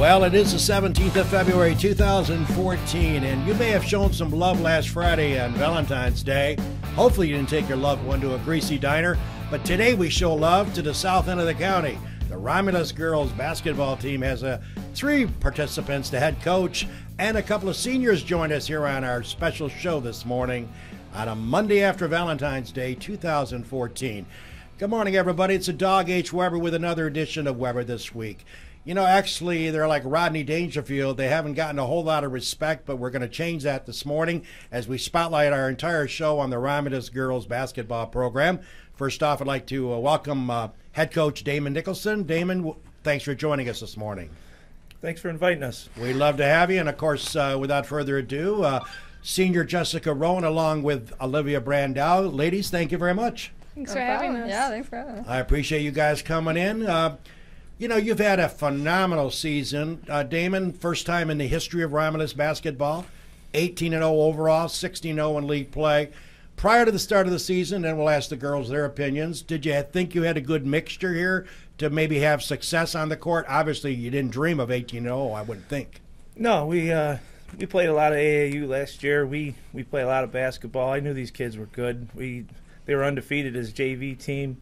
Well, it is the 17th of February, 2014, and you may have shown some love last Friday on Valentine's Day. Hopefully you didn't take your loved one to a greasy diner, but today we show love to the south end of the county. The Romulus girls basketball team has 3 participants, the head coach, and a couple of seniors joined us here on our special show this morning on a Monday after Valentine's Day, 2014. Good morning, everybody. It's a Dog H. Weber with another edition of Weber This Week. You know, actually, they're like Rodney Dangerfield. They haven't gotten a whole lot of respect, but we're going to change that this morning as we spotlight our entire show on the Romulus girls basketball program. First off, I'd like to welcome head coach Damon Nicholson. Damon, thanks for joining us this morning. Thanks for inviting us. We'd love to have you. And, of course, without further ado, senior Jessica Rhone along with Olivia Brandow. Ladies, thank you very much. Thanks for having us. Yeah, thanks for having us. I appreciate you guys coming in. You know, you've had a phenomenal season. Damon, first time in the history of Romulus basketball, 18-0 overall, 16-0 in league play. Prior to the start of the season, and we'll ask the girls their opinions, did you think you had a good mixture here to maybe have success on the court? Obviously, you didn't dream of 18-0, I wouldn't think. No, we played a lot of AAU last year. We played a lot of basketball. I knew these kids were good. They were undefeated as a JV team.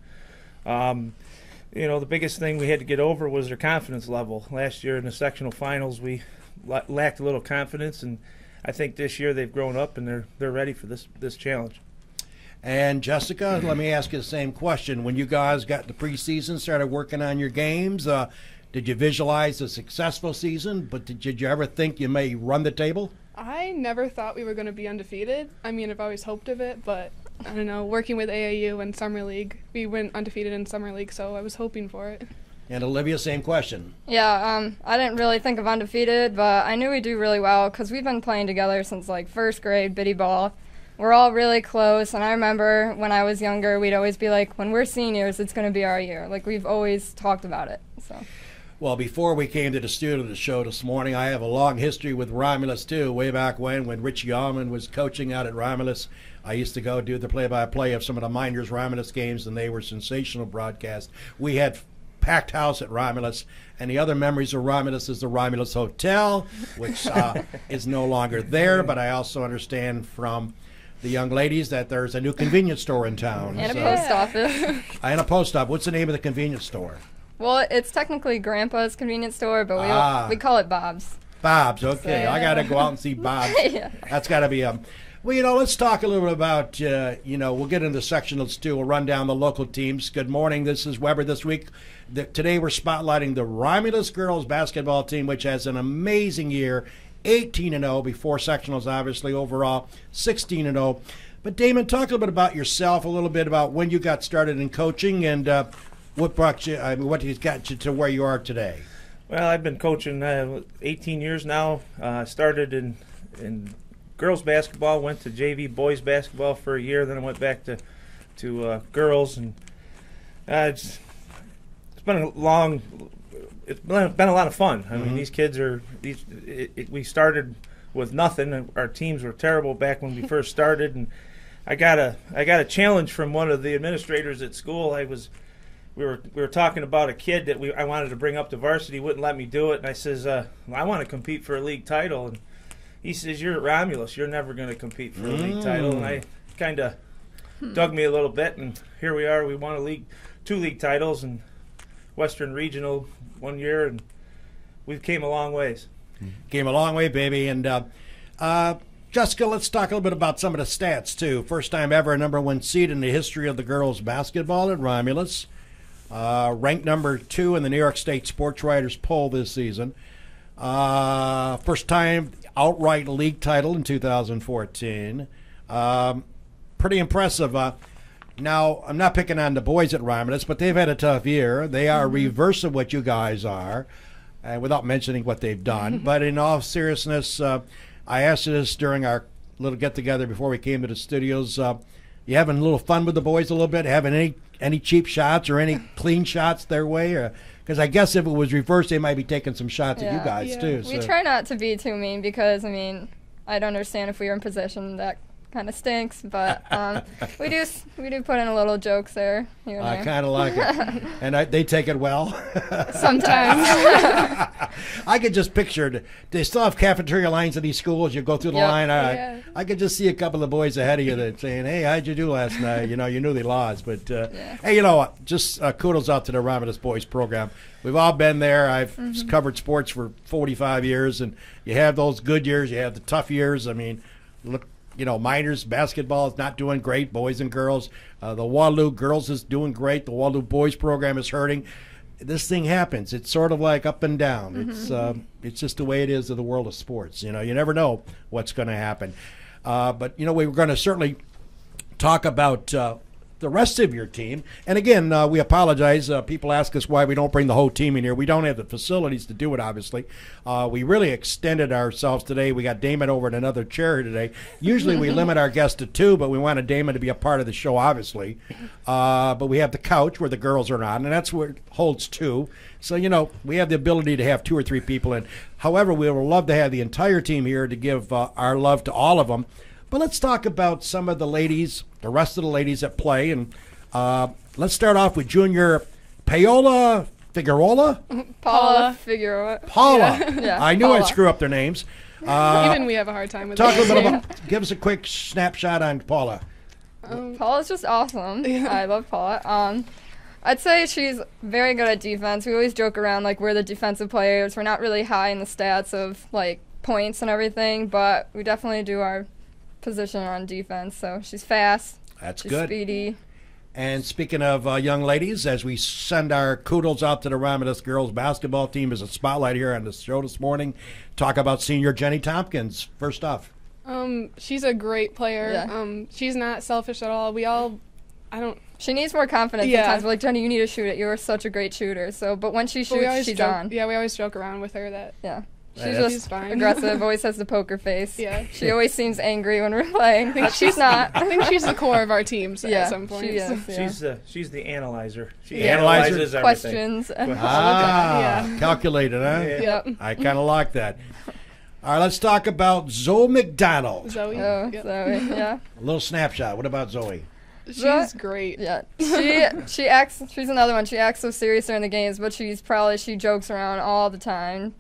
You know, the biggest thing we had to get over was their confidence level. Last year in the sectional finals, we lacked a little confidence, and I think this year they've grown up and they're ready for this challenge. And Jessica, let me ask you the same question. When you guys got the preseason, started working on your games, did you visualize a successful season? But did you ever think you may run the table? I never thought we were going to be undefeated. I mean, I've always hoped of it, but I don't know, working with AAU and Summer League, we went undefeated in Summer League, so I was hoping for it. And Olivia, same question. Yeah, I didn't really think of undefeated, but I knew we'd do really well because we've been playing together since like first grade, biddy ball. We're all really close, and I remember when I was younger, we'd always be like, when we're seniors, it's going to be our year. Like, we've always talked about it. So. Well, before we came to the studio to show this morning, I have a long history with Romulus, too, way back when Richie Allman was coaching out at Romulus. I used to go do the play-by-play of some of the minors Romulus games, and they were sensational broadcasts. We had packed house at Romulus, and the other memories of Romulus is the Romulus Hotel, which is no longer there, but I also understand from the young ladies that there's a new convenience store in town. And a post office. And a post office. What's the name of the convenience store? Well, it's technically Grandpa's convenience store, but we call it Bob's. Bob's, okay. So, yeah. I got to go out and see Bob's. Yeah. That's got to be well, you know, let's talk a little bit about, you know, we'll get into sectionals, too. We'll run down the local teams. Good morning. This is Weber This Week. Today we're spotlighting the Romulus girls basketball team, which has an amazing year, 18-0 before sectionals, obviously, overall, 16-0. But, Damon, talk a little bit about yourself, a little bit about when you got started in coaching and what brought you, what got you to where you are today. Well, I've been coaching 18 years now. Started in girls basketball, went to JV boys basketball for a year, then I went back to girls, and it's been a lot of fun. I mean, these kids are we started with nothing. Our teams were terrible back when we first started, and I got a challenge from one of the administrators at school. We were talking about a kid that I wanted to bring up to varsity, wouldn't let me do it, and I says, I want to compete for a league title, and he says, you're at Romulus, you're never going to compete for a league title. And I kind of dug me a little bit, and here we are. We won 2 league titles and Western Regional one year, and we came a long ways. Came a long way, baby. And Jessica, let's talk a little bit about some of the stats, too. First time ever #1 seed in the history of the girls basketball at Romulus. Ranked #2 in the New York State Sports Writers poll this season. First time outright league title in 2014. Pretty impressive. Now, I'm not picking on the boys at Romulus, but they've had a tough year. They are reverse of what you guys are, without mentioning what they've done. But in all seriousness, I asked you this during our little get-together before we came to the studios. You having a little fun with the boys a little bit? Having any cheap shots or any clean shots their way? Because I guess if it was reversed, they might be taking some shots at you guys, too. We try not to be too mean because, I mean, I'd understand if we were in possession, that kind of stinks, but we do put in a little jokes there. Here and I there. kind of like it. And they take it well. Sometimes. I could just picture it. They still have cafeteria lines in these schools. You go through the Yep. line. Yeah. I could just see a couple of boys ahead of you that saying, "Hey, how'd you do last night? You know, you knew they lost." But, hey, you know what? Just kudos out to the Romulus boys program. We've all been there. I've covered sports for 45 years, and you have those good years. You have the tough years. I mean, look, you know, minors basketball is not doing great, boys and girls. The Waterloo girls is doing great. The Waterloo boys program is hurting. This thing happens. It's sort of like up and down. It's just the way it is in the world of sports. You know, you never know what's going to happen. But, you know, we were going to certainly talk about the rest of your team. And again, we apologize. People ask us why we don't bring the whole team in here. We don't have the facilities to do it, obviously. We really extended ourselves today. We got Damon over in another chair here today. Usually we limit our guests to 2, but we wanted Damon to be a part of the show, obviously. But we have the couch where the girls are on, and that's where it holds 2. So, you know, we have the ability to have 2 or 3 people in. However, we would love to have the entire team here to give our love to all of them. But let's talk about some of the ladies, the rest of the ladies that play. And let's start off with junior Paola Figueroa. Paula Figueroa. Paula. Yeah, I knew Paula. I'd screw up their names. Even we have a hard time with Talk a that. little bit about, give us a quick snapshot on Paula. Paula's just awesome. I love Paula. I'd say she's very good at defense. We always joke around like we're the defensive players. We're not really high in the stats of like points and everything, but we definitely do our position on defense. So she's fast. That's she's good. Speedy. And speaking of young ladies, as we send our kudos out to the Romulus girls basketball team as a spotlight here on the show this morning, talk about senior Jenny Tompkins. First off. She's a great player. Yeah. She's not selfish at all. She needs more confidence sometimes. We're like, Jenny, you need to shoot it. You're such a great shooter. So, but when she shoots, she's on. Yeah, we always joke around with her that. Yeah. Yeah, She's that's- just fine. aggressive, always has the poker face. Yeah. She always seems angry when we're playing. She's not. I think she's the core of our teams Yeah, at some point. she is. Yeah. She's the analyzer. She Yeah. Analyzer? analyzes everything. Questions. Ah, calculated, huh? Yeah. Yep. I kind of like that. All right, let's talk about Zoe McDonald. Zoe. Oh, Yep. Zoe. Yeah. A little snapshot. What about Zoe? She's great. Yeah. She acts. She's another one. She acts so serious during the games, but she jokes around all the time.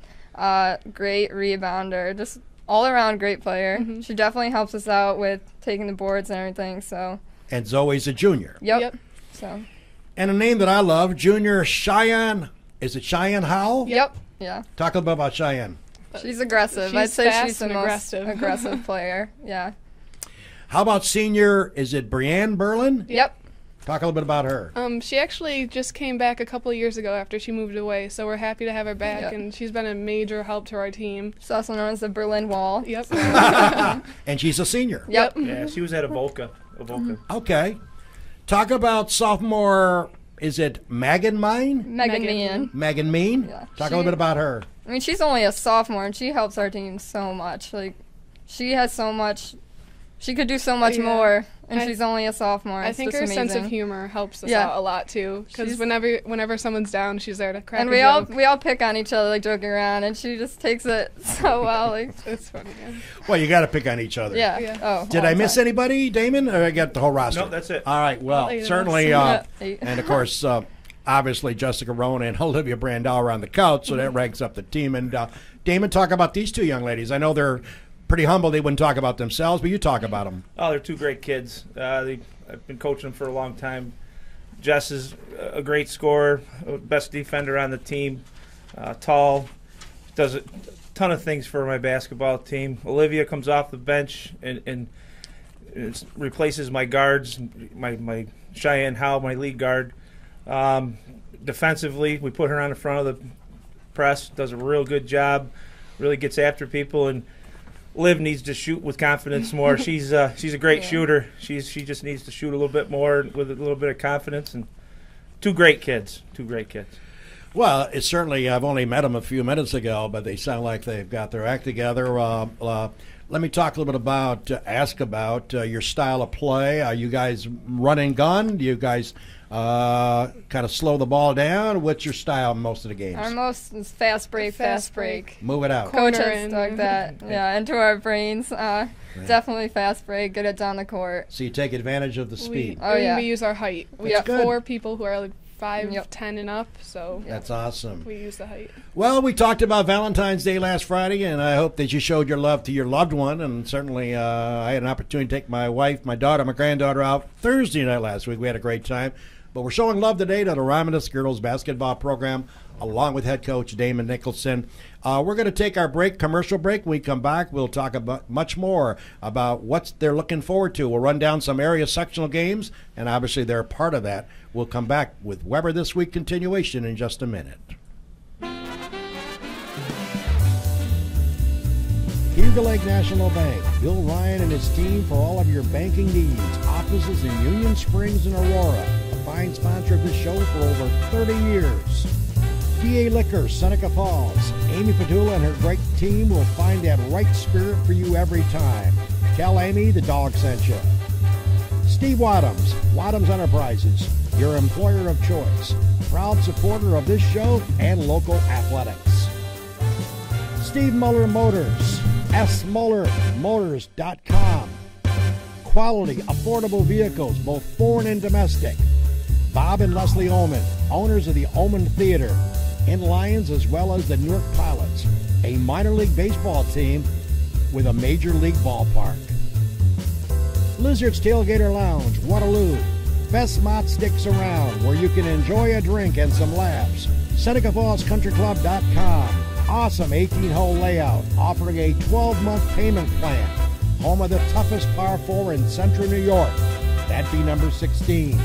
Great rebounder, just all around great player. She definitely helps us out with taking the boards and everything. So. And Zoe's a junior. Yep. So. And a name that I love, Junior Cheyenne. Is it Cheyenne Howell? Yep. Yeah. Talk a little bit about Cheyenne. She's aggressive. She's I'd say fast she's the and most aggressive. player. Yeah. How about senior, is it Brianne Berlin? Yep. Talk a little bit about her. She actually just came back a couple of years ago after she moved away, so we're happy to have her back, Yep. and she's been a major help to our team. She's also known as the Berlin Wall. Yep. And she's a senior. Yep. Yeah, she was at Avoca. Okay. Talk about sophomore, is it Megan Mine? Megan Megan. Meehan. Megan Mean? Yeah. Talk a little bit about her. I mean, she's only a sophomore, and she helps our team so much. Like, she has so much. She could do so much Yeah. more, and I- she's only a sophomore. I It's think just her amazing. sense of humor helps us Yeah. out a lot too, because She's- whenever someone's down, she's there to crack And a we joke. all pick on each other, like joking around, and she just takes it so well. Like, It's funny. Yeah. Well, you got to pick on each other. yeah. Yeah. Oh. Did all I the miss time. anybody, Damon? Or I got the whole roster? No, that's it. All right. Well, All 8 of certainly, us. Yeah, 8. and of course, obviously Jessica Rhone and Olivia Brandow are on the couch, so that ranks up the team. And Damon, talk about these 2 young ladies. I know they're pretty humble. They wouldn't talk about themselves, but you talk about them. Oh, they're 2 great kids. I've been coaching them for a long time. Jess is a great scorer, best defender on the team, tall, does a ton of things for my basketball team. Olivia comes off the bench and replaces my guards, my Cheyenne Howell, my lead guard. Defensively, we put her on the front of the press, does a real good job, really gets after people, and Liv needs to shoot with confidence more. She's a great shooter. She just needs to shoot a little bit more with a little bit of confidence. And 2 great kids. Well, it's certainly, I've only met them a few minutes ago, but they sound like they've got their act together. let me talk a little bit about, ask about your style of play. Are you guys run and gun? Do you guys kind of slow the ball down? What's your style in most of the games? Our most is fast break. Move it out. Coach Corner has and- stuck that, into our brains. Definitely fast break, get it down the court. So you take advantage of the speed. Oh, yeah. We use our height. We That's have good. 4 people who are like 5'10" Yep. and up, so That's awesome. we use the height. Well, we talked about Valentine's Day last Friday, and I hope that you showed your love to your loved one. And certainly, I had an opportunity to take my wife, my daughter, my granddaughter out Thursday night last week. We had a great time. But we're showing love today to the Romulus girls basketball program, along with head coach Damon Nicholson. We're going to take our break, commercial break. When we come back, we'll talk about much more about what they're looking forward to. We'll run down some area sectional games, and obviously they're a part of that. We'll come back with Weber This Week continuation in just a minute. Eagle Lake National Bank, Bill Ryan and his team for all of your banking needs. Offices in Union Springs and Aurora. A fine sponsor of this show for over 30 years. DA Liquor, Seneca Falls. Amy Padula and her great team will find that right spirit for you every time. Tell Amy the dog sent you. Steve Wadhams, Wadhams Enterprises, your employer of choice. Proud supporter of this show and local athletics. Steve Muller Motors, smullermotors.com. Quality, affordable vehicles, both foreign and domestic. Bob and Leslie Oman, owners of the Oman Theater, in Lions as well as the Newark Pilots, a minor league baseball team with a major league ballpark. Lizard's Tailgater Lounge, Waterloo, best mott sticks around where you can enjoy a drink and some laughs. SenecaFallsCountryClub.com, awesome 18-hole layout, offering a 12-month payment plan. Home of the toughest par 4 in central New York. That'd be number 16.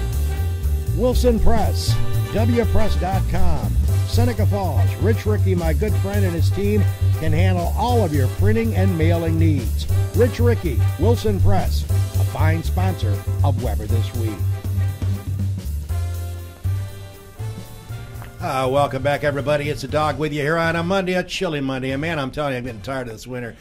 Wilson Press, WPress.com. Seneca Falls, Rich Ricky, my good friend, and his team can handle all of your printing and mailing needs. Rich Ricky, Wilson Press, a fine sponsor of Weber This Week. Welcome back, everybody. It's the dog with you here on a Monday, a chilly Monday. And man, I'm telling you, I'm getting tired of this winter.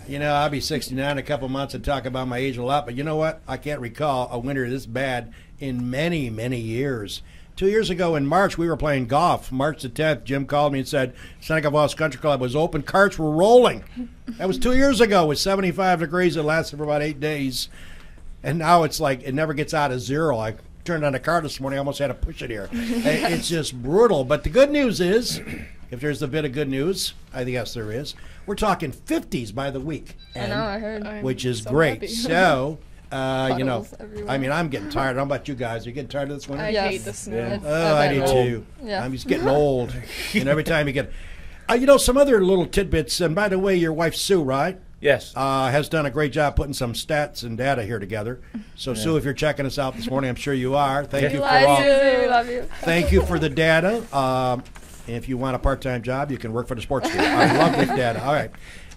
You know, I'll be 69 in a couple months and talk about my age a lot, but you know what? I can't recall a winter this bad in many, many years. 2 years ago in March, we were playing golf. March the 10th, Jim called me and said Seneca Falls Country Club was open. Carts were rolling. That was 2 years ago. It was 75 degrees. It lasted for about 8 days. And now it's like it never gets out of zero. I turned on the car this morning. I almost had to push it here. It's just brutal. But the good news is, if there's a bit of good news, I guess there is, we're talking 50s by the week. I know, I heard. Which is so great. happy. So, you know, Puddles everywhere. I mean, I'm getting tired. I don't know about you guys. Are you getting tired of this winter? I Yes. hate the snow. Yeah. Oh, I do bet. too. Yeah. I'm just getting old. And every time you get... you know, some other little tidbits, and by the way, your wife, Sue, right? Yes. Has done a great job putting some stats and data here together. So, Sue, if you're checking us out this morning, I'm sure you are. Thank you for all... We love you. Thank you for the data. If you want a part-time job, you can work for the sports school. I love this data. All right.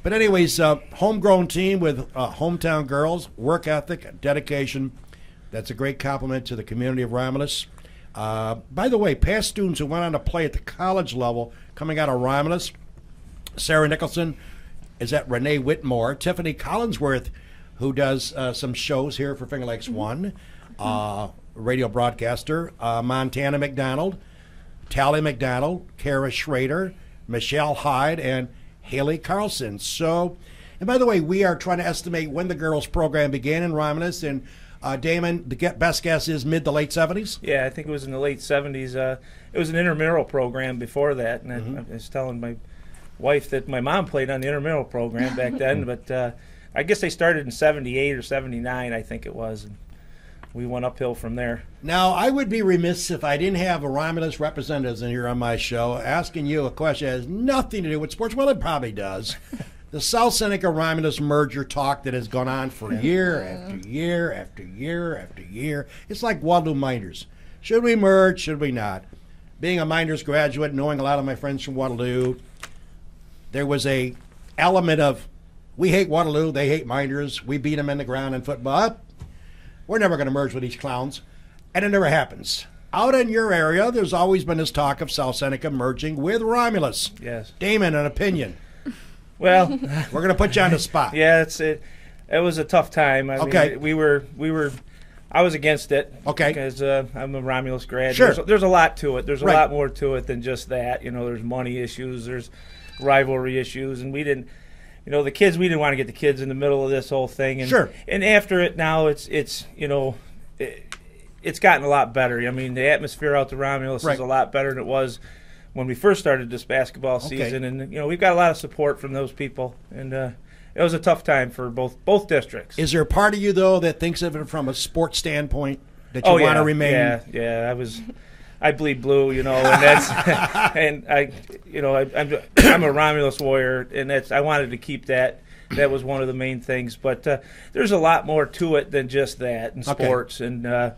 But anyways, homegrown team with hometown girls, work ethic, dedication. That's a great compliment to the community of Romulus. By the way, past students who went on to play at the college level coming out of Romulus, Sarah Nicholson is at Renee Whitmore, Tiffany Collinsworth, who does some shows here for Finger Lakes One, radio broadcaster, Montana McDonald, Tally McDonald, Kara Schrader, Michelle Hyde, and Haley Carlson. So, and by the way, we are trying to estimate when the girls' program began in Romulus. And Damon, the best guess is mid to late 70s? Yeah, I think it was in the late 70s. It was an intramural program before that, and I was telling my wife that my mom played on the intramural program back then, but I guess they started in 78 or 79, I think it was, and we went uphill from there. Now, I would be remiss if I didn't have a Romulus representatives in here on my show asking you a question that has nothing to do with sports. Well, it probably does. The South Seneca Romulus merger talk that has gone on for year after year after year after year. It's like Waterloo Miners. Should we merge? Should we not? Being a Miners graduate, knowing a lot of my friends from Waterloo, there was a element of we hate Waterloo, they hate Miners, we beat them in the ground in football. We're never going to merge with these clowns. And it never happens. Out in your area, there's always been this talk of South Seneca merging with Romulus. Yes. Damon, an opinion. Well, We're going to put you on the spot. yeah, it was a tough time. I Okay. mean, we were. I was against it. Okay. Because I'm a Romulus grad. Sure. There's a lot to it. There's a Right. lot more to it than just that. You know, there's money issues. There's rivalry issues, and we didn't. You know, we didn't want to get the kids in the middle of this whole thing. And, Sure. And after it, now it's gotten a lot better. I mean, the atmosphere out to Romulus Right. is a lot better than it was when we first started this basketball season. And we've got a lot of support from those people. And it was a tough time for both districts. Is there a part of you, though, that thinks of it from a sports standpoint, that you want to remain? Yeah. I bleed blue, and that's and I'm a Romulus warrior, and I wanted to keep that. That was one of the main things, but there's a lot more to it than just that in sports, and that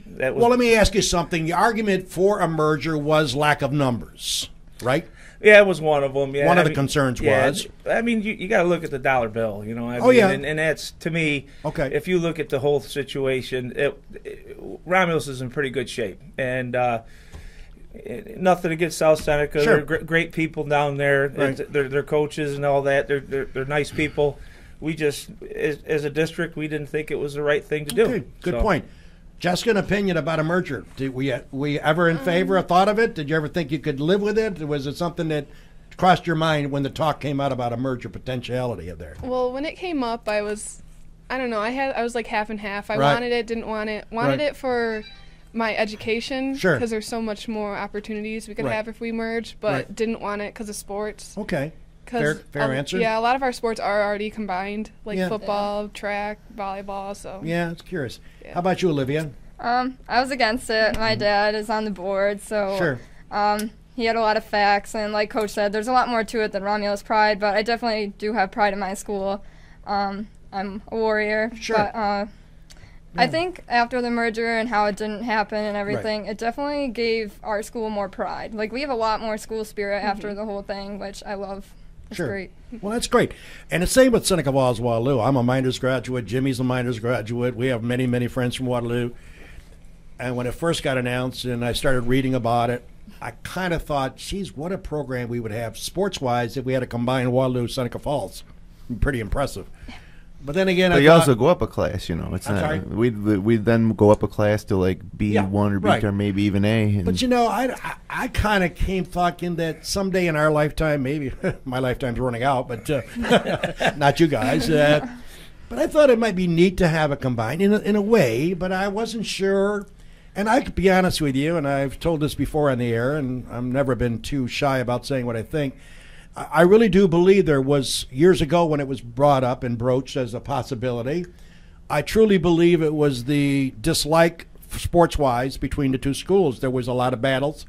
was. Well, let me ask you something. The argument for a merger was lack of numbers, right? Yeah, it was one of them. Yeah, One of the concerns was. I mean, you got to look at the dollar bill, yeah. and that's, to me, Okay. If you look at the whole situation, Romulus is in pretty good shape, and nothing against South Seneca. Sure. They're great people down there. Right. They're coaches and all that. They're nice people. We just, as a district, we didn't think it was the right thing to do. Okay, good So, point. Jessica, an opinion about a merger. Did we ever in favor or thought of it? Did you ever think you could live with it? Was it something that crossed your mind when the talk came out about a merger potentiality of there? Well, when it came up, I don't know. I was like half and half. I Right. wanted it, didn't want it. Wanted Right. it for my education, Sure. because there's so much more opportunities we could Right. have if we merged, but Right. didn't want it because of sports. Okay. 'Cause Fair answer? Yeah, a lot of our sports are already combined, like Yeah. football, track, volleyball. So Yeah, it's curious. Yeah. How about you, Olivia? I was against it. My dad is on the board, so Sure. he had a lot of facts, and like Coach said, there's a lot more to it than Romulus pride, but I definitely do have pride in my school. I'm a warrior, Sure. but I think after the merger and how it didn't happen and everything, it definitely gave our school more pride. Like, we have a lot more school spirit after the whole thing, which I love. It's Sure. great. Well, that's great. And the same with Seneca Falls, Waterloo. I'm a Miners graduate. Jimmy's a Miners graduate. We have many, many friends from Waterloo. And when it first got announced and I started reading about it, I kind of thought, geez, what a program we would have sports-wise if we had a combined Waterloo-Seneca Falls. Pretty impressive. But then again, But I you thought, also go up a class, It's I'm not. sorry? We'd then go up a class to like B1 or B right. or maybe even A. And But I kind of came thinking that someday in our lifetime, maybe my lifetime's running out, but not you guys. But I thought it might be neat to have it combined in a way, but I wasn't sure. And I could be honest with you, and I've told this before on the air, and I've never been too shy about saying what I think. I really do believe there was, years ago when it was brought up and broached as a possibility, I truly believe it was the dislike sports-wise between the two schools. There was a lot of battles,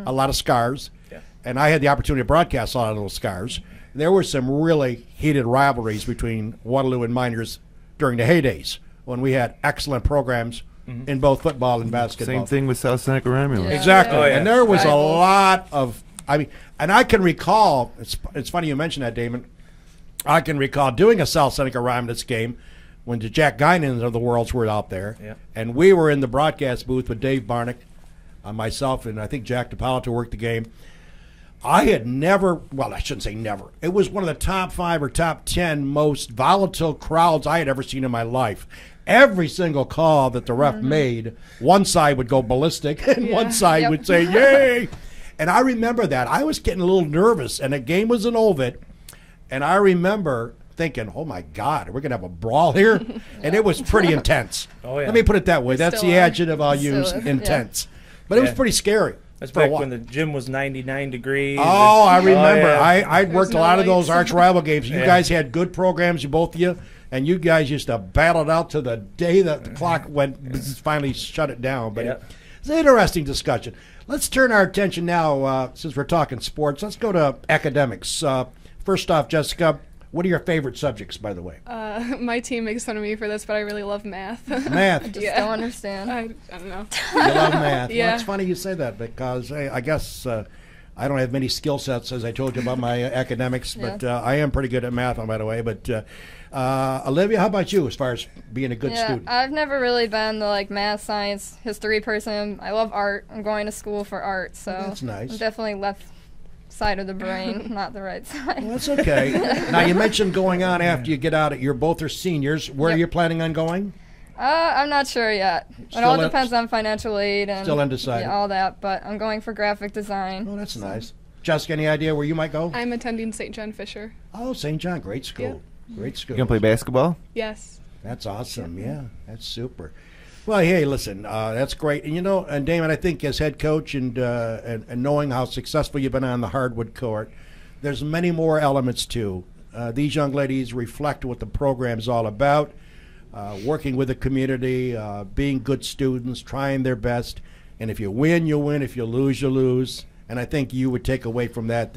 a lot of scars, and I had the opportunity to broadcast a lot of those scars. There were some really heated rivalries between Waterloo and Miners during the heydays when we had excellent programs in both football and basketball. same thing with South Seneca Romulus. Yeah. Exactly. Oh, yeah. And there was a Rivals. lot of, and I can recall, it's funny you mentioned that, Damon. I can recall doing a South Seneca Romulus game when the Jack Guinans of the worlds were out there. Yeah. And we were in the broadcast booth with Dave Barnick, myself, and I think Jack DiPaolo worked the game. I had never, well, I shouldn't say never. It was one of the top 5 or top 10 most volatile crowds I had ever seen in my life. Every single call that the ref made, one side would go ballistic and one side would say, yay. And I remember that. I was getting a little nervous, and the game was in Ovid, and I remember thinking, oh, my God, we're going to have a brawl here? And it was pretty intense. Oh, yeah. Let me put it that way. That's Still the are. adjective I'll Still use, is, intense. But it was Yeah. pretty scary. That's for a back while. when the gym was 99 degrees. Oh, I remember. yeah. I'd worked a no lot of those lights. arch rival games. You Yeah. guys had good programs, both of you, and you guys used to battle it out to the day that the clock finally shut it down. But Yeah. it's an interesting discussion. Let's turn our attention now, since we're talking sports. Let's go to academics. First off, Jessica, what are your favorite subjects, by the way? my team makes fun of me for this, but I really love math. Math. Just Yeah. don't understand. I don't know. You love math. Well, Yeah. it's funny you say that because I guess I don't have many skill sets, as I told you about my academics, but I am pretty good at math, by the way. But Olivia, how about you as far as being a good Yeah, student? I've never really been the like math, science, history person. I love art. I'm going to school for art, so That's nice. I'm definitely left side of the brain, not the right side. Well, that's okay. Now, you mentioned going on after you get out. You're both are seniors. Where are you planning on going? I'm not sure yet. It all depends on financial aid and still undecided. all that, but I'm going for graphic design. Oh, that's nice. Jessica, any idea where you might go? I'm attending St. John Fisher. Oh, St. John, great school. Great school. You gonna play basketball? Yes. That's awesome. Yeah, that's super. Well, hey, listen, that's great. And, and Damon, I think as head coach and knowing how successful you've been on the hardwood court, there's many more elements, too. These young ladies reflect what the program is all about, working with the community, being good students, trying their best. And if you win, you win. If you lose, you lose. And I think you would take away from that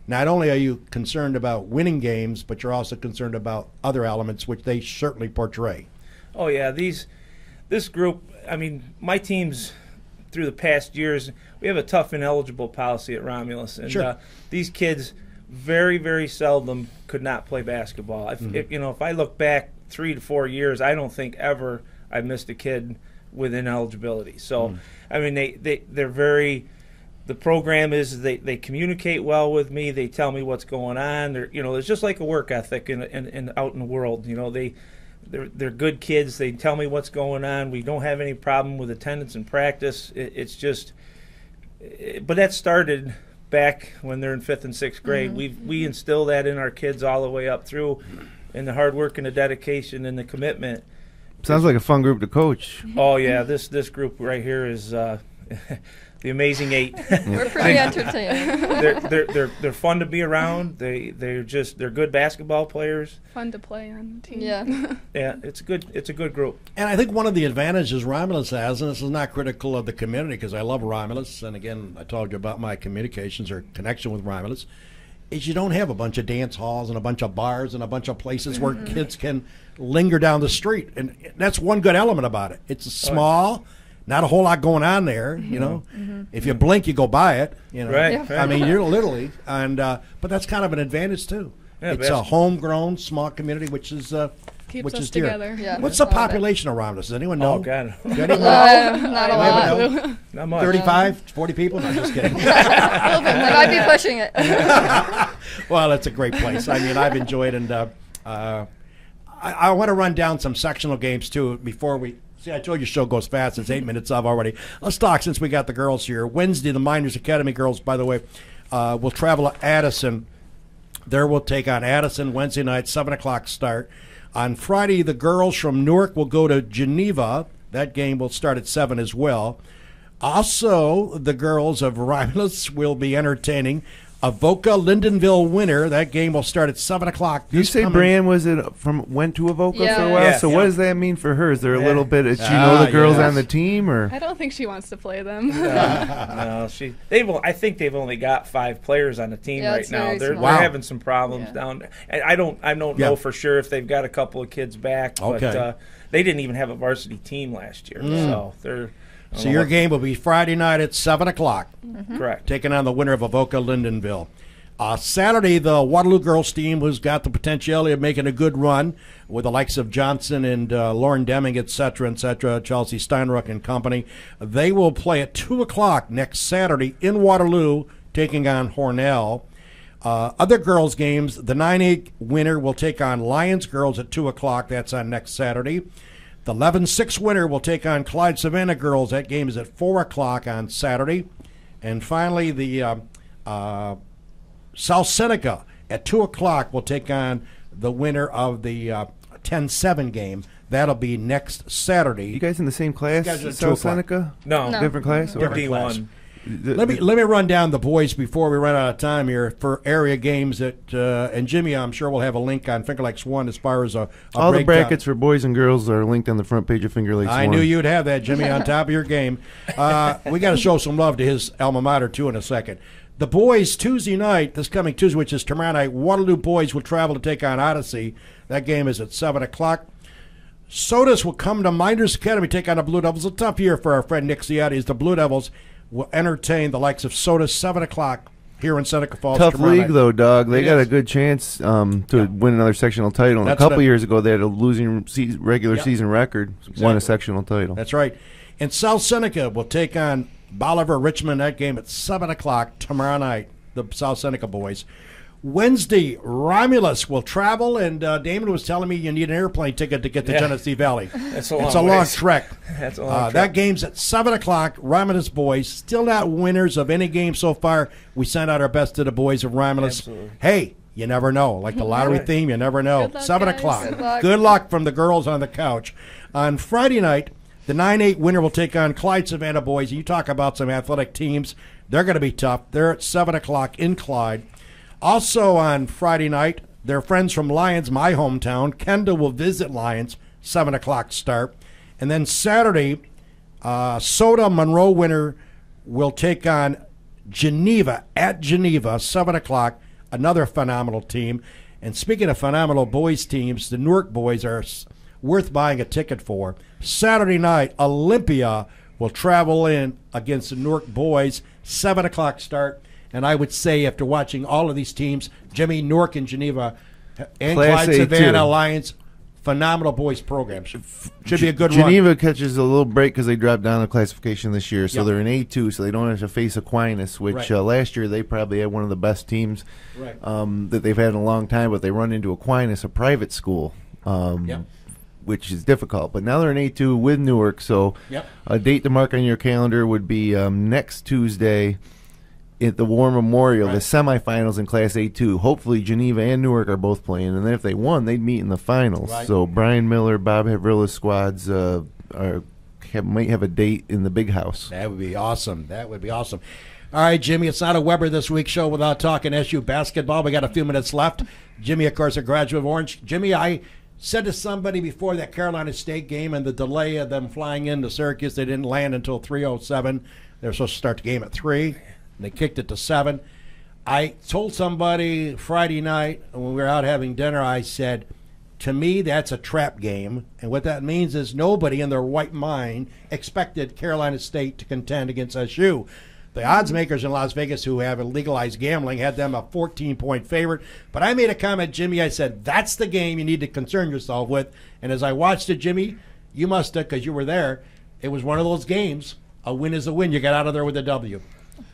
not only are you concerned about winning games, but you're also concerned about other elements, which they certainly portray. Oh, yeah. This group, I mean, my teams through the past years, we have a tough ineligible policy at Romulus. And sure. These kids very, very seldom could not play basketball. If I look back 3 to 4 years, I don't think ever I missed a kid with ineligibility. So, I mean, they're very... The program is they communicate well with me. They tell me what's going on. There's just like a work ethic in out in the world. They're good kids. They tell me what's going on. We don't have any problem with attendance and practice. But that started back when they're in 5th and 6th grade. We instill that in our kids all the way up through, in the hard work and the dedication and the commitment. Sounds like a fun group to coach. Oh yeah, this group right here is. The Amazing 8. We're pretty entertaining. They're fun to be around. They're good basketball players. Fun to play on the team. Yeah. Yeah, it's a good group. And I think one of the advantages Romulus has, and this is not critical of the community because I love Romulus, and again I told you about my communications or connection with Romulus, is you don't have a bunch of dance halls and a bunch of bars and a bunch of places where kids can linger down the street, and that's one good element about it. It's small. Not a whole lot going on there, If you blink, you go by it, Right. I mean, you're literally, and but that's kind of an advantage too. Yeah, it's a homegrown, small community, which is Keeps which us is dear. together. Yeah. What's the population around us? Does anyone know? Oh God, Does anyone know? Not a I lot. don't know. not much. 35, 40 people? No, I'm just kidding. I might be pushing it. Well, it's a great place. I mean, I've enjoyed, and I want to run down some sectional games too before we. See, I told you the show goes fast. It's 8 minutes up already. Let's talk since we got the girls here. Wednesday, the Miners Academy girls, by the way, will travel to Addison. There we'll take on Addison Wednesday night, 7 o'clock start. On Friday, the girls from Newark will go to Geneva. That game will start at 7 as well. Also, the girls of Romulus will be entertaining Avoca Lindenville winner. That game will start at 7 o'clock. You say Bran went to Avoca for a while? Yeah. So what does that mean for her? Is there a little bit? Does she Ah, know the girls yes. on the team, or? I don't think she wants to play them. No, I think they've only got 5 players on the team Yeah, right it's now. very They're small. Wow. having some problems down there. I don't know for sure if they've got a couple of kids back, Okay. but they didn't even have a varsity team last year, so they're. I don't So know your what- game will be Friday night at 7 o'clock, correct? taking on the winner of Avoca Lindenville. Saturday, the Waterloo girls team, who's got the potentiality of making a good run with the likes of Johnson and Lauren Deming, et cetera, Chelsea Steinruck and company, they will play at 2 o'clock next Saturday in Waterloo, taking on Hornell. Other girls' games, the 9A winner will take on Lions girls at 2 o'clock. That's on next Saturday. The 11-6 winner will take on Clyde Savannah girls. That game is at 4 o'clock on Saturday. And finally, the South Seneca at 2 o'clock will take on the winner of the 10-7 game. That'll be next Saturday. You guys in the same class? You guys are at 2 South o'clock. Seneca? No, No. Different class? we're Different class. D1. Let me run down the boys before we run out of time here for area games that and Jimmy, I'm sure we'll have a link on Finger Lakes 1 as far as a All the breakdown. brackets for boys and girls are linked on the front page of Finger Lakes I 1. knew you'd have that, Jimmy, on top of your game. We got to show some love to his alma mater, too, in a second. The boys, Tuesday night, this coming Tuesday, which is tomorrow night, Waterloo boys will travel to take on Odyssey. That game is at 7 o'clock. Sodas will come to Miners Academy, take on the Blue Devils. A tough year for our friend Nick Ciotti, as the Blue Devils will entertain the likes of Sodas, 7 o'clock here in Seneca Falls. Tough tomorrow league, night. though, dog. They It got is. a good chance to win another sectional title. And a That's couple the- years ago, they had a losing regular Yep. season record, won Exactly. a sectional title. That's right. And South Seneca will take on Bolivar Richmond. That game at 7 o'clock tomorrow night. the South Seneca boys. Wednesday, Romulus will travel, and Damon was telling me you need an airplane ticket to get to Genesee Valley. That's a long It's a long ways. trek. That's a long trek. That game's at 7 o'clock. Romulus boys, still not winners of any game so far. We sent out our best to the boys of Romulus. Absolutely. Hey, you never know. Like the lottery Right. theme, you never know. Good luck, 7 guys. o'clock. Good luck. Good luck from the girls on the couch. On Friday night, the 9-8 winner will take on Clyde Savannah boys. You talk about some athletic teams. They're going to be tough. They're at 7 o'clock in Clyde. Also on Friday night, their friends from Lyons, my hometown. Kendall will visit Lyons, 7 o'clock start. And then Saturday, Soda Monroe winner will take on Geneva at Geneva, 7 o'clock. Another phenomenal team. And speaking of phenomenal boys teams, the Newark boys are worth buying a ticket for. Saturday night, Olympia will travel in against the Newark boys, 7 o'clock start. And I would say after watching all of these teams, Jimmy, Newark, and Geneva, and Class Clyde A Savannah too. Alliance, phenomenal boys program. Should be a good Geneva run. catches a little break because they dropped down the classification this year, so Yep. they're in A2, so they don't have to face Aquinas, which Right. last year they probably had one of the best teams Right. that they've had in a long time, but they run into Aquinas, a private school, Yep. which is difficult. But now they're in A2 with Newark, so Yep. a date to mark on your calendar would be next Tuesday at the War Memorial, Right. the semifinals in Class A2. Hopefully Geneva and Newark are both playing, and then if they won, they'd meet in the finals. Right. So Brian Miller, Bob Havrilla's squads might have a date in the big house. That would be awesome. That would be awesome. All right, Jimmy, it's not a Weber this week show without talking SU basketball. We got a few minutes left. Jimmy, of course, a graduate of Orange. Jimmy, I said to somebody before that Carolina State game and the delay of them flying into Syracuse, they didn't land until 3:07. They were supposed to start the game at 3, and they kicked it to 7. I told somebody Friday night when we were out having dinner, I said, to me, that's a trap game. And what that means is nobody in their right mind expected Carolina State to contend against SU. The odds makers in Las Vegas who have legalized gambling had them a 14-point favorite. But I made a comment, Jimmy. I said, that's the game you need to concern yourself with. And as I watched it, Jimmy, you must have, because you were there, it was one of those games. A win is a win. You got out of there with a W.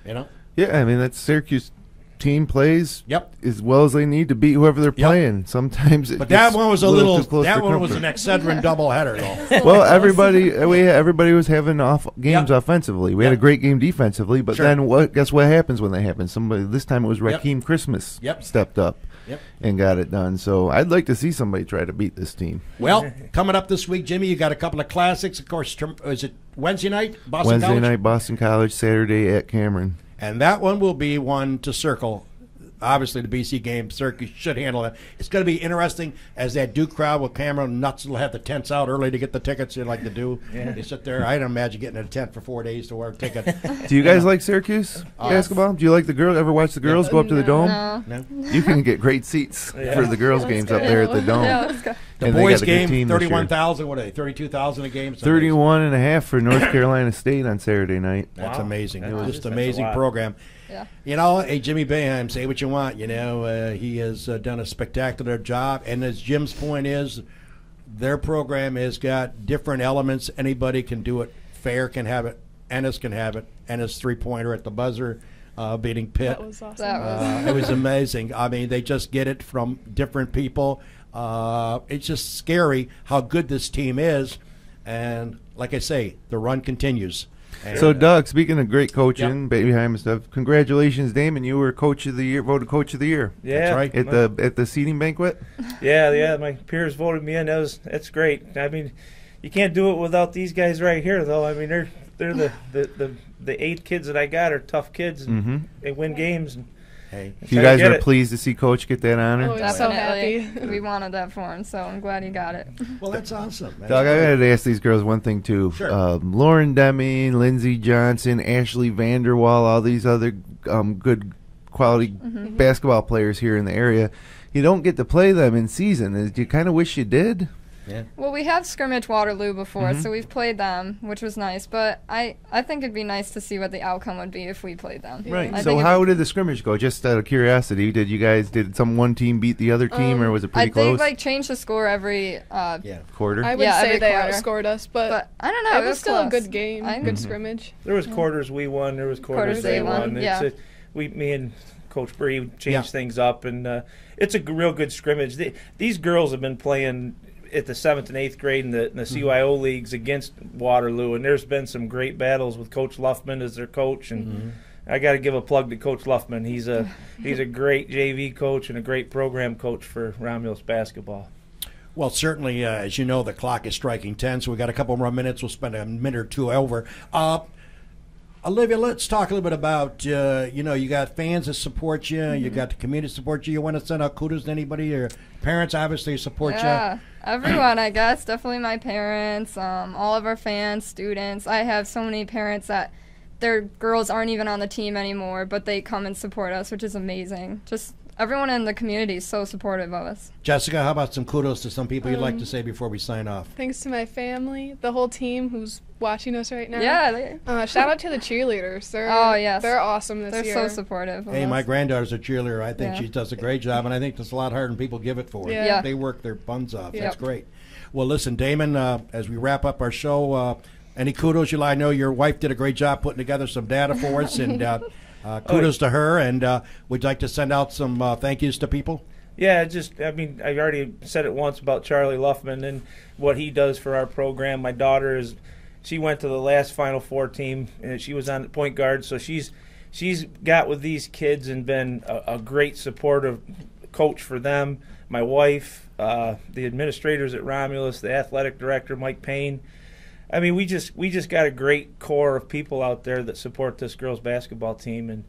You know? Yeah, I mean, that Syracuse team plays Yep. as well as they need to beat whoever they're Yep. playing. Sometimes it But that gets one was a little. too close That for one was comfort. an Excedrin doubleheader, though. Well, everybody was having off games Yep. offensively. We had Yep. a great game defensively, but Sure. then guess what happens when that happens? Somebody this time it was Yep. Raheem Christmas Yep. stepped up Yep. and got it done. So I'd like to see somebody try to beat this team. Well, coming up this week, Jimmy, you got a couple of classics. Of course, is it Wednesday night? Boston Wednesday College? night, Boston College. Saturday at Cameron. And that one will be one to circle. Obviously, the BC game, Syracuse should handle it. It's going to be interesting as that Duke crowd with Cameron nuts will have the tents out early to get the tickets in like they do. Yeah. They sit there. I don't imagine getting in a tent for 4 days to wear a ticket. Do you guys like Syracuse basketball? Do you like the girl? Ever watch the girls go up to the dome? No. No? You can get great seats Yeah. for the girls' games up there at the dome. Yeah, let's go. The And they boys got a good game, team this year. 31,000. What are they, 32,000 a game? It's amazing. 31 and a half for North Carolina State on Saturday night. That's Wow. amazing. That It was is- just that's a amazing lot. program. Yeah. You know, hey, Jimmy Boeheim, say what you want. You know, he has done a spectacular job. And as Jim's point is, their program has got different elements. Anybody can do it. Fair can have it. Ennis can have it. Ennis three-pointer at the buzzer, beating Pitt. That was awesome. That was. It was amazing. I mean, they just get it from different people. It's just scary how good this team is. And like I say, the run continues. And, So, Doug, speaking of great coaching, Boeheim and stuff, congratulations, Damon. You were Coach of the Year, voted Coach of the Year Yeah, right. at the seating banquet. yeah. My peers voted me in. That's great. I mean, you can't do it without these guys right here, though. I mean, they're the 8 kids that I got are tough kids, and Mm-hmm. they win games. And hey, You Try to guys get are it. pleased to see Coach get that honor. Oh, so Definitely. happy. We wanted that for him, so I'm glad he got it. well, that's awesome. That's Doug, I great. got to ask these girls one thing too. Sure. Lauren Deming, Lindsey Johnson, Ashley Vanderwall, all these other good quality basketball players here in the area. You don't get to play them in season. Do you kind of wish you did? Well, we have scrimmage Waterloo before, so we've played them, which was nice. But I think it'd be nice to see what the outcome would be if we played them. Right. I So think how did the scrimmage go? Just out of curiosity, did one team beat the other team, or was it pretty I close? think change the score every. Yeah. Quarter. I would Yeah, say every they quarter. outscored us, but I don't know. it was still a close. good game, I- good scrimmage. there was quarters we won. There was quarters Quarters they they won, won. yeah. me and Coach Bree changed Yeah. things up, and it's a real good scrimmage. These girls have been playing at the 7th and 8th grade in the CYO leagues against Waterloo, and there's been some great battles with Coach Luffman as their coach, and I got to give a plug to Coach Luffman. He's a great JV coach and a great program coach for Romulus basketball. Well, certainly, as you know, the clock is striking 10, so we got a couple more minutes. We'll spend a minute or two over. Olivia, let's talk a little bit about, you got fans that support you. You got the community support you. You want to send out kudos to anybody? Your parents obviously support you. Yeah, everyone, I guess. Definitely my parents, all of our fans, students. I have so many parents that their girls aren't even on the team anymore, but they come and support us, which is amazing. Just everyone in the community is so supportive of us. Jessica, how about some kudos to some people you'd like to say before we sign off? Thanks to my family, the whole team who's watching us right now. Yeah. Shout out to the cheerleaders. Yes. They're awesome this They're year. so supportive of Hey, us. my granddaughter's a cheerleader. I think Yeah. she does a great job, and I think it's a lot harder than people give it for. Yeah. They work their buns off. Yep. That's great. Well, listen, Damon, as we wrap up our show, any kudos I know your wife did a great job putting together some data for us, and kudos to her. And we'd like to send out some thank yous to people. Yeah, I already said it once about Charlie Luffman and what he does for our program. My daughter she went to the last Final Four team, and she was on the point guard, so she's got with these kids and been a great supportive coach for them. My wife, the administrators at Romulus, the athletic director, Mike Payne. I mean, we just got a great core of people out there that support this girls basketball team, and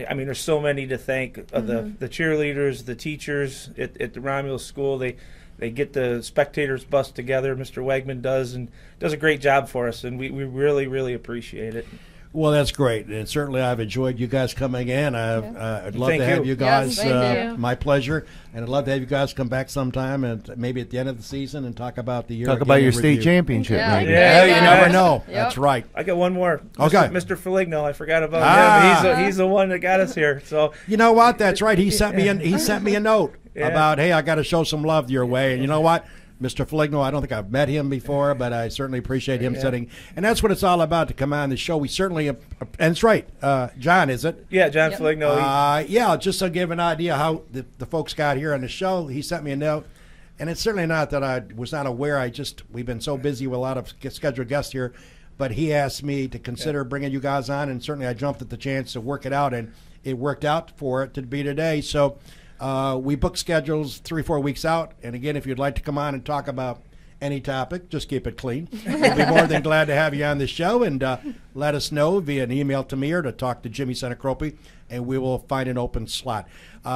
I mean, there's so many to thank. The cheerleaders, the teachers at the Romulus school. They get the spectators bus together. Mr. Wegman does a great job for us, and we really, really appreciate it. Well, that's great, and certainly I've enjoyed you guys coming in. I'd love Thank to have you. you guys. Yes, thank you. My pleasure, and I'd love to have you guys come back sometime, and maybe at the end of the season, and talk about the year. Talk again about in your state review. championship. Yeah. maybe. Yeah, You never know. Yep. That's right. I got one more. Okay. Mr. Feligno, I forgot about him. He's the one that got us here. So You know what? That's right. He sent me a note Yeah. about, hey, I got to show some love your way, and you know what? Mr. Feligno, I don't think I've met him before, but I certainly appreciate him sitting. And that's what it's all about, to come on the show. We certainly, and it's right. John, is it? yeah, John Feligno. Yeah, just to give an idea how the folks got here on the show, he sent me a note. And it's certainly not that I was not aware. We've been so busy with a lot of scheduled guests here. But he asked me to consider bringing you guys on, and certainly I jumped at the chance to work it out, and it worked out for it to be today. So we book schedules 3-4 weeks out. And again, if you'd like to come on and talk about any topic, just keep it clean. We'll be more than glad to have you on the show, and let us know via an email to me or to talk to Jimmy Senacropi, and we will find an open slot.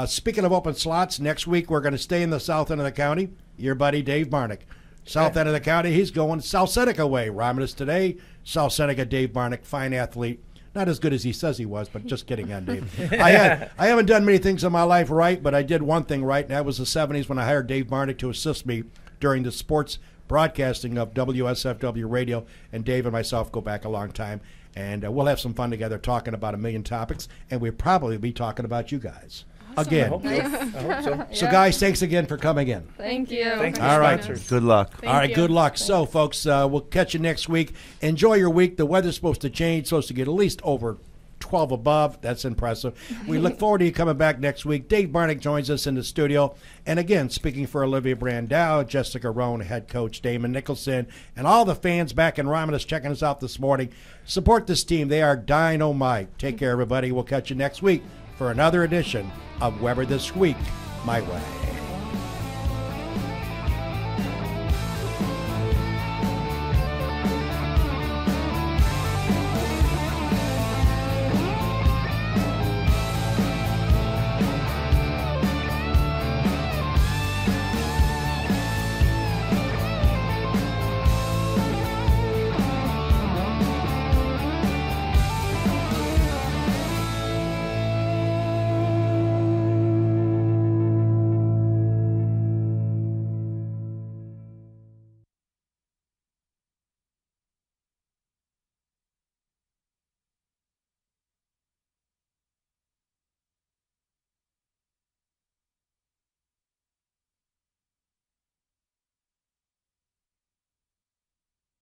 Speaking of open slots, next week we're going to stay in the south end of the county. Your buddy Dave Barnick. South end of the county, he's going South Seneca way. Romulus today, South Seneca, Dave Barnick, fine athlete. Not as good as he says he was, but just kidding on Dave. I haven't done many things in my life right, but I did one thing right, and that was the 70s when I hired Dave Barnick to assist me during the sports broadcasting of WSFW Radio. And Dave and myself go back a long time, and we'll have some fun together talking about a million topics, and we'll probably be talking about you guys again. I hope so. So, guys, thanks again for coming in. Thank you. Thank you. All right. Sponsors. Good luck. Thank All right, you. good luck. So, folks, we'll catch you next week. Enjoy your week. The weather's supposed to change, supposed to get at least over 12 above. That's impressive. We look forward to you coming back next week. Dave Barnick joins us in the studio. And again, speaking for Olivia Brandow, Jessica Rhone, head coach Damon Nicholson, and all the fans back in Romulus checking us out this morning. Support this team. They are dynamite. Take care, everybody. We'll catch you next week for another edition of Weber This Week My Way.